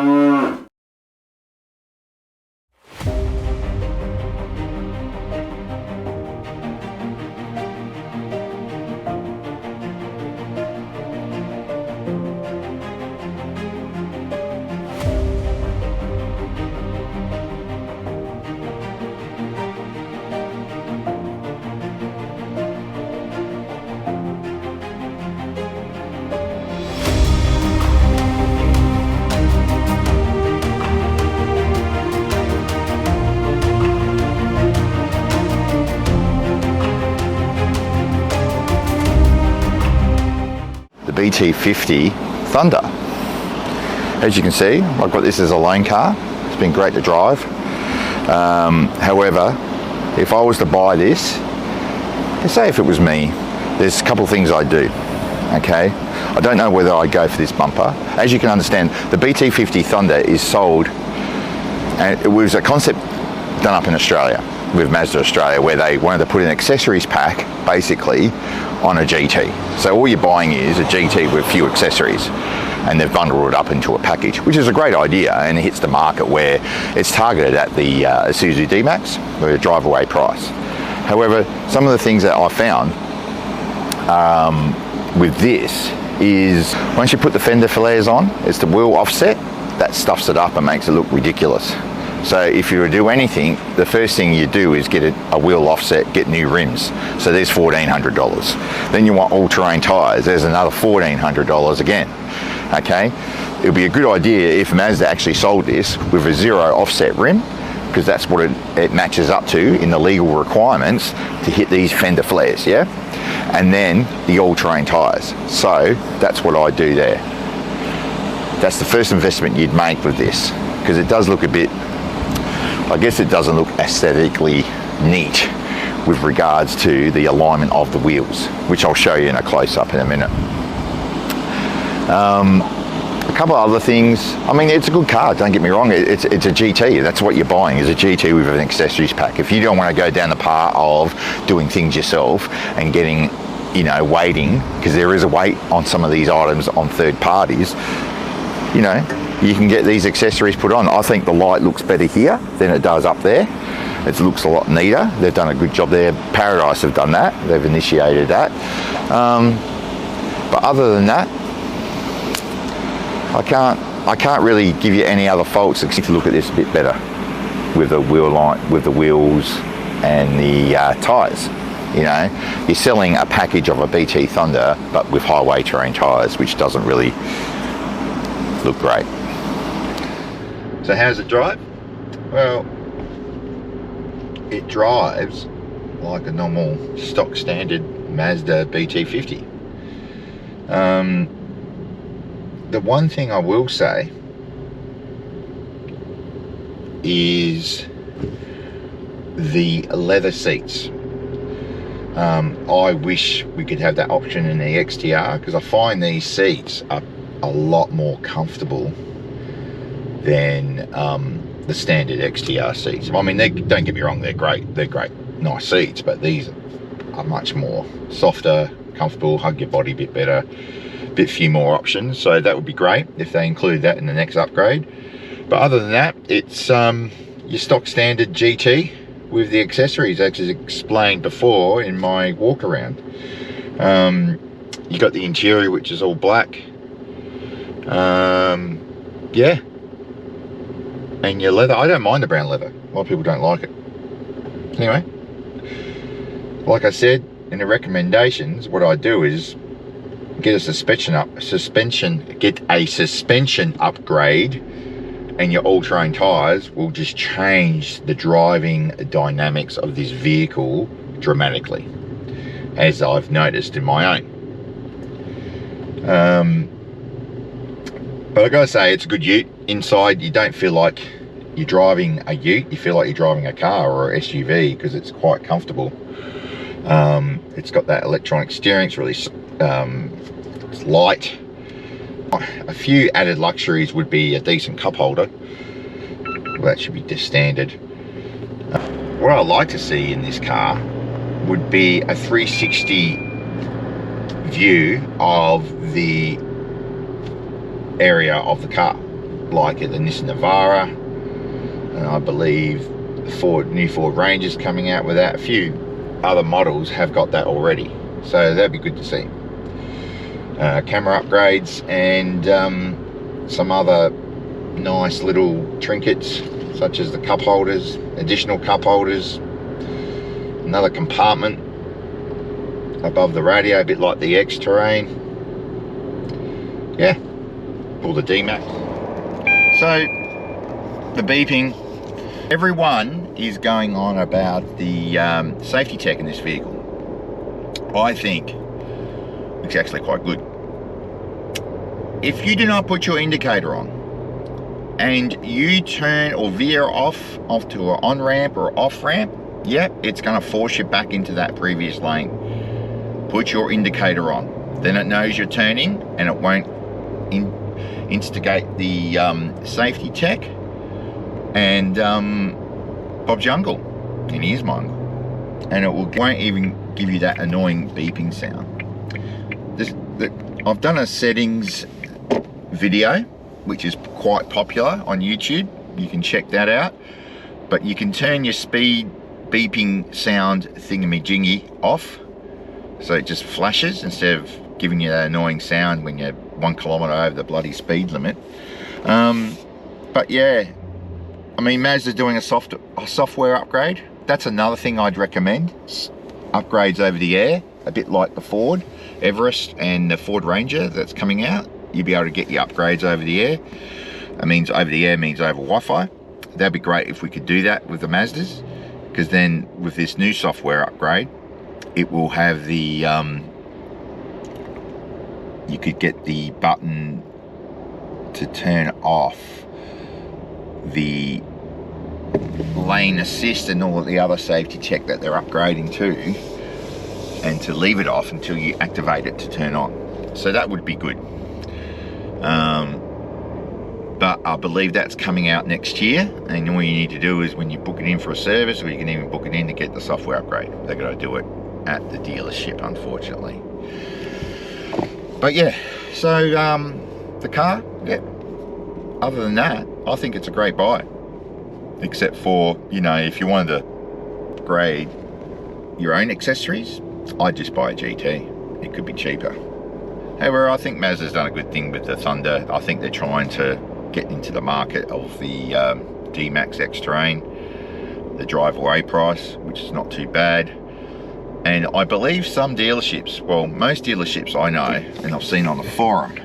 The BT50 Thunder. As you can see, I've got this as a loan car. It's been great to drive. However, if I was to buy this, let's say if it was me, there's a couple of things I'd do. Okay, I don't know whether I'd go for this bumper. As you can understand, the BT50 Thunder is sold, and it was a concept done up in Australia with Mazda Australia, where they wanted to put an accessories pack basically on a GT. So all you're buying is a GT with a few accessories, and they've bundled it up into a package, which is a great idea, and it hits the market where it's targeted at the Isuzu D-Max with a drive-away price. However, some of the things that I found with this is once you put the fender flares on, it's the wheel offset that stuffs it up and makes it look ridiculous. So if you were to do anything, the first thing you do is get a wheel offset, get new rims. So there's $1,400. Then you want all-terrain tyres, there's another $1,400 again. Okay, it would be a good idea if Mazda actually sold this with a zero offset rim, because that's what it matches up to in the legal requirements to hit these fender flares, yeah? And then the all-terrain tyres. So that's what I do there. That's the first investment you'd make with this, because it does look a bit, I guess it doesn't look aesthetically neat with regards to the alignment of the wheels, which I'll show you in a close-up in a minute. A couple of other things. I mean, it's a good car, don't get me wrong. It's a GT. That's what you're buying, is a GT with an accessories pack. If you don't want to go down the path of doing things yourself and getting, you know, waiting, because there is a wait on some of these items on third parties, you know, you can get these accessories put on. I think the light looks better here than it does up there. It looks a lot neater. They've done a good job there. Paradise have done that. They've initiated that. But other than that, I can't really give you any other faults except to look at this a bit better with the wheel line, with the wheels and the tyres. You know, you're selling a package of a BT Thunder, but with highway terrain tyres, which doesn't really look great. So how does it drive? Well, it drives like a normal stock standard Mazda BT50. The one thing I will say is the leather seats. I wish we could have that option in the XTR, because I find these seats are a lot more comfortable than the standard XTR seats. I mean, don't get me wrong, they're great, nice seats, but these are much more softer, comfortable, hug your body a bit better, bit few more options. So that would be great if they include that in the next upgrade. But other than that, it's your stock standard GT with the accessories, as explained before in my walk around. You got the interior, which is all black. Yeah, and your leather, I don't mind the brown leather. A lot of people don't like it. Anyway, like I said in the recommendations, what I do is get a suspension upgrade, and your all-terrain tires will just change the driving dynamics of this vehicle dramatically, as I've noticed in my own. But I gotta say, it's a good ute. Inside, you don't feel like you're driving a ute, you feel like you're driving a car or an SUV, because it's quite comfortable. It's got that electronic steering, it's really it's light. A few added luxuries would be a decent cup holder. Well, that should be just standard. What I'd like to see in this car would be a 360 view of the area of the car. like the Nissan Navara, and I believe the new Ford Ranger's coming out with that. A few other models have got that already, so that'd be good to see. Camera upgrades and some other nice little trinkets, such as the cup holders, additional cup holders, another compartment above the radio, a bit like the X-Terrain. Yeah, all the D-Max. So the beeping, everyone is going on about the safety tech in this vehicle. I think it's actually quite good. If you do not put your indicator on and you turn or veer off to an on-ramp or off-ramp, yep, it's going to force you back into that previous lane. Put your indicator on. Then it knows you're turning and it won't instigate the safety check, and Bob's your uncle, and he is my uncle, and it won't even give you that annoying beeping sound. I've done a settings video which is quite popular on YouTube. You can check that out, but you can turn your speed beeping sound thingamajiggy off, so it just flashes instead of giving you that annoying sound when you're 1 kilometre over the bloody speed limit. But yeah, I mean, Mazda's doing a software upgrade. That's another thing I'd recommend. Upgrades over the air, a bit like the Ford Everest and the Ford Ranger that's coming out. You'll be able to get your upgrades over the air. It means over the air means over Wi-Fi. That'd be great if we could do that with the Mazdas, because then with this new software upgrade, it will have the you could get the button to turn off the lane assist and all of the other safety check that they're upgrading to, and to leave it off until you activate it to turn on. So that would be good. But I believe that's coming out next year, and all you need to do is when you book it in for a service, or you can even book it in to get the software upgrade. They're going to do it at the dealership, unfortunately. But yeah, so the car, yeah, other than that, I think it's a great buy. Except for, you know, if you wanted to upgrade your own accessories, I'd just buy a GT. It could be cheaper. However, I think Mazda's done a good thing with the Thunder. I think they're trying to get into the market of the D-Max X-Terrain, the drive-away price, which is not too bad. And I believe some dealerships, well, most dealerships I know, and I've seen on the forum,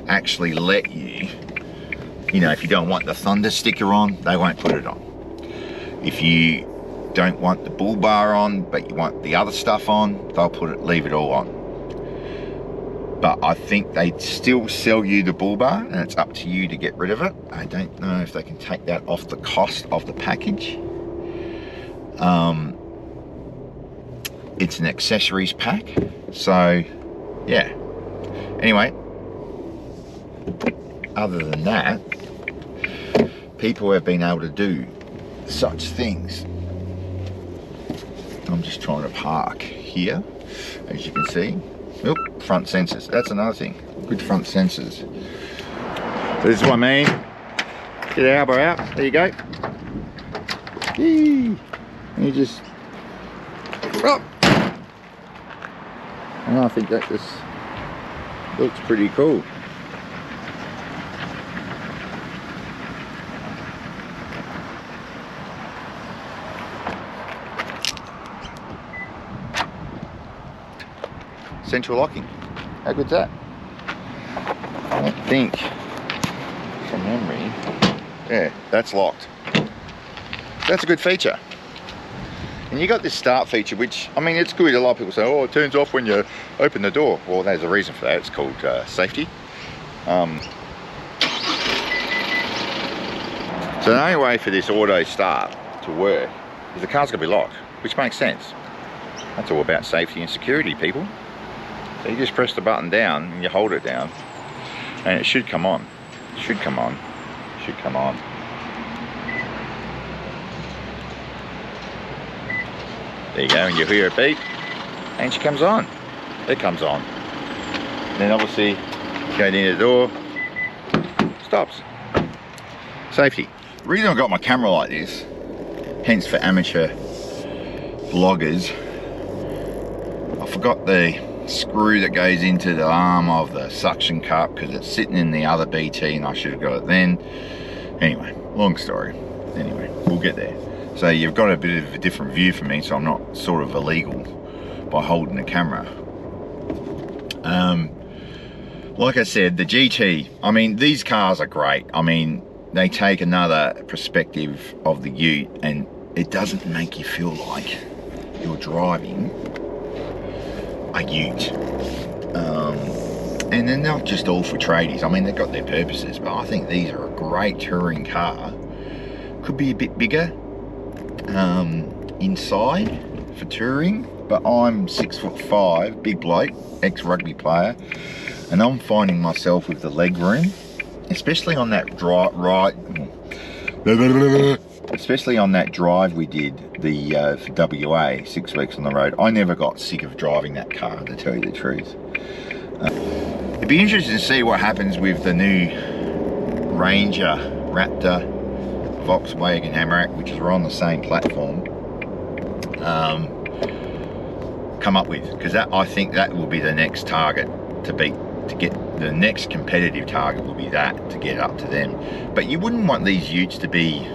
actually let you, you know, if you don't want the Thunder sticker on, they won't put it on. If you don't want the bull bar on, but you want the other stuff on, they'll leave it all on. But I think they still sell you the bull bar, and it's up to you to get rid of it. I don't know if they can take that off the cost of the package. It's an accessories pack, so yeah. Anyway, other than that, people have been able to do such things. I'm just trying to park here, as you can see. Oop, front sensors, that's another thing. Good front sensors. So this is what I mean. Get the elbow out, there you go. Yee. And you just, oh. And I think that just looks pretty cool. Central locking. How good's that? I think, from memory, yeah, that's locked. That's a good feature. And you got this start feature, which, I mean, it's good. A lot of people say, oh, it turns off when you open the door. Well, there's a reason for that. It's called safety. So the only way for this auto start to work is the car's going to be locked, which makes sense. That's all about safety and security, people. So you just press the button down and you hold it down, and it should come on. It should come on. It should come on. There you go, and you hear a beep, and she comes on. It comes on. And then obviously, go near the door, stops. Safety. The reason I've got my camera like this, hence for amateur vloggers, I forgot the screw that goes into the arm of the suction cup because it's sitting in the other BT and I should have got it then. Anyway, long story. Anyway, we'll get there. So you've got a bit of a different view for me, so I'm not sort of illegal by holding the camera. Like I said, the GT, I mean, these cars are great. I mean, they take another perspective of the ute and it doesn't make you feel like you're driving a ute. And they're not just all for tradies. I mean, they've got their purposes, but I think these are a great touring car. Could be a bit bigger inside for touring, but I'm 6'5", big bloke, ex-rugby player, and I'm finding myself with the leg room, especially on that drive we did for WA, 6 weeks on the road. I never got sick of driving that car, to tell you the truth. It'd be interesting to see what happens with the new Ranger, Raptor, Volkswagen Amarok, which are on the same platform, come up with, because I think that will be the next target to beat. To get the next competitive target will be that, to get up to them. But you wouldn't want these utes to be,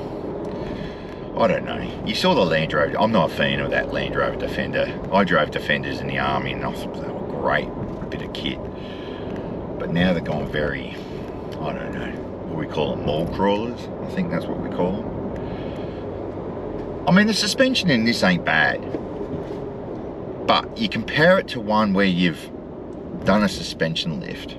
I don't know, you saw the Land Rover. I'm not a fan of that Land Rover Defender. I drove Defenders in the army and I thought they were great, a bit of kit. But now they're gone very, I don't know, what we call them, mall crawlers. I think that's what we call them. I mean, the suspension in this ain't bad, but you compare it to one where you've done a suspension lift.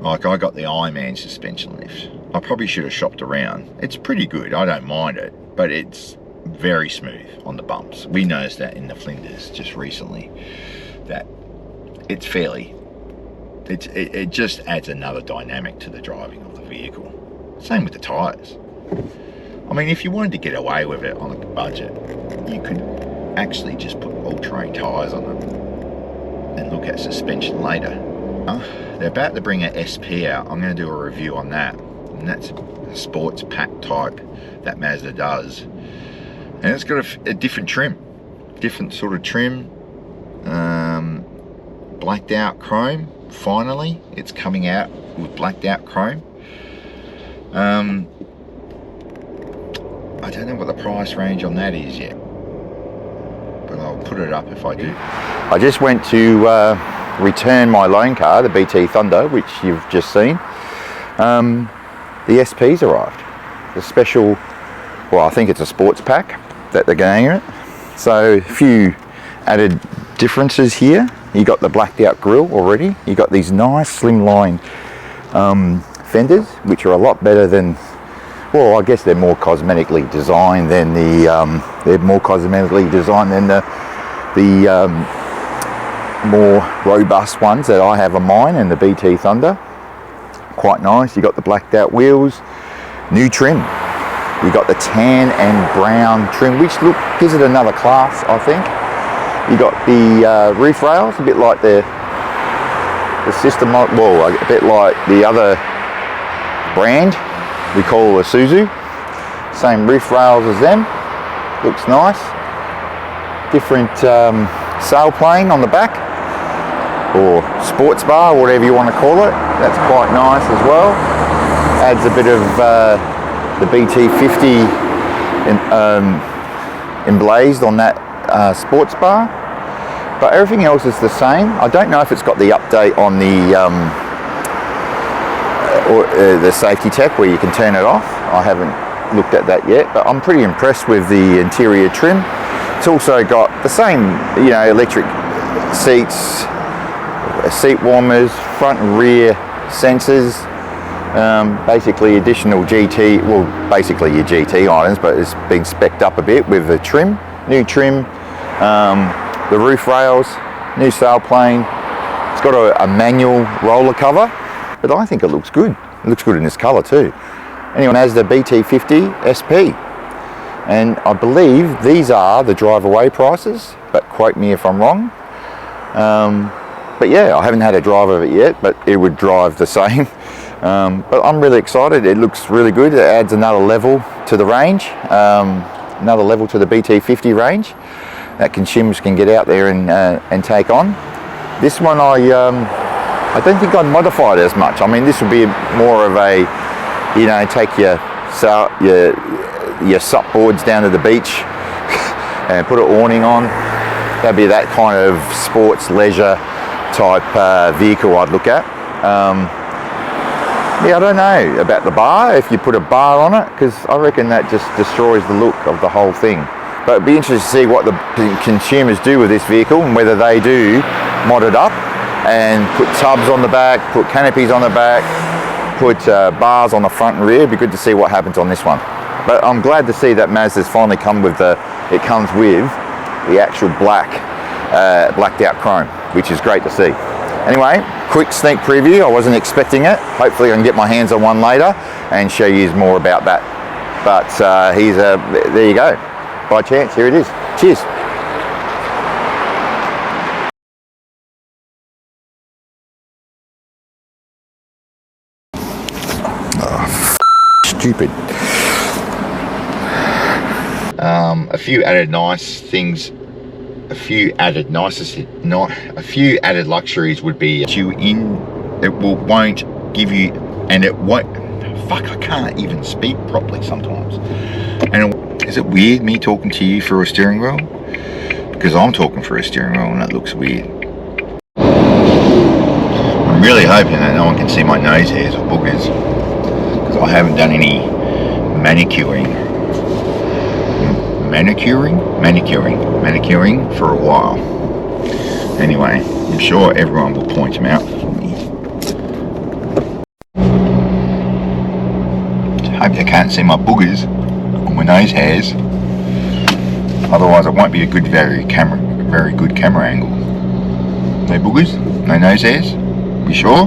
Like I got the Ironman suspension lift. I probably should have shopped around. It's pretty good, I don't mind it, but it's very smooth on the bumps. We noticed that in the Flinders just recently, that it's fairly, it just adds another dynamic to the driving of the vehicle. Same with the tyres. I mean, if you wanted to get away with it on a budget, you could actually just put all-terrain tyres on them and look at suspension later. They're about to bring an SP out. I'm going to do a review on that, and that's a sports pack type that Mazda does, and it's got a different trim, different sort of trim, blacked out chrome. Finally it's coming out with blacked out chrome. I don't know what the price range on that is yet, but I'll put it up if I do. I just went to return my loan car, the BT Thunder, which you've just seen. The SP's arrived. The special, well, I think it's a sports pack that they're going in it. So a few added differences here. You got the blacked out grille already. You got these nice slimline fenders, which are a lot better than, well, I guess they're more cosmetically designed than the more robust ones that I have on mine and the BT Thunder. Quite nice. You got the blacked out wheels, new trim. You got the tan and brown trim, which gives it another class, I think. You got the roof rails, a bit like the system, well, a bit like the other brand we call a Isuzu. Same roof rails as them. Looks nice. Different sail plane on the back, or sports bar, whatever you want to call it. That's quite nice as well. Adds a bit of the BT50 emblazed on that sports bar, but everything else is the same. I don't know if it's got the update on the safety tech where you can turn it off. I haven't looked at that yet, but I'm pretty impressed with the interior trim. It's also got the same, you know, electric seats, seat warmers, front and rear sensors, basically additional GT, well, basically your GT items, but it's been specced up a bit with the trim, new trim, the roof rails, new sail plane. It's got a manual roller cover, but I think it looks good. It looks good in this color too. Anyway, Mazda BT50 SP. And I believe these are the drive away prices, but quote me if I'm wrong. But yeah, I haven't had a drive of it yet, but it would drive the same. But I'm really excited. It looks really good. It adds another level to the range, another level to the BT50 range that consumers can get out there and take on. This one I don't think I'd modify it as much. I mean, this would be more of a, you know, take your sup boards down to the beach and put an awning on. That'd be that kind of sports leisure type vehicle I'd look at. Yeah, I don't know about the bar, if you put a bar on it, because I reckon that just destroys the look of the whole thing. But it'd be interesting to see what the consumers do with this vehicle, and whether they do mod it up and put tubs on the back, put canopies on the back, put bars on the front and rear. It'd be good to see what happens on this one. But I'm glad to see that Mazda's finally come with it comes with the actual blacked out chrome, which is great to see. Anyway, quick sneak preview. I wasn't expecting it. Hopefully I can get my hands on one later and show you more about that. But there you go. By chance, here it is. Cheers. Oh, stupid. A few added nice things. A few added luxuries would be it won't give you, and it won't, fuck, I can't even speak properly sometimes. And is it weird me talking to you through a steering wheel? Because I'm talking through a steering wheel and that looks weird. I'm really hoping that no one can see my nose hairs or boogers, because I haven't done any manicuring for a while. Anyway, I'm sure everyone will point them out for me. Hope they can't see my boogers on my nose hairs. Otherwise, it won't be a good, very good camera angle. No boogers, no nose hairs. You sure?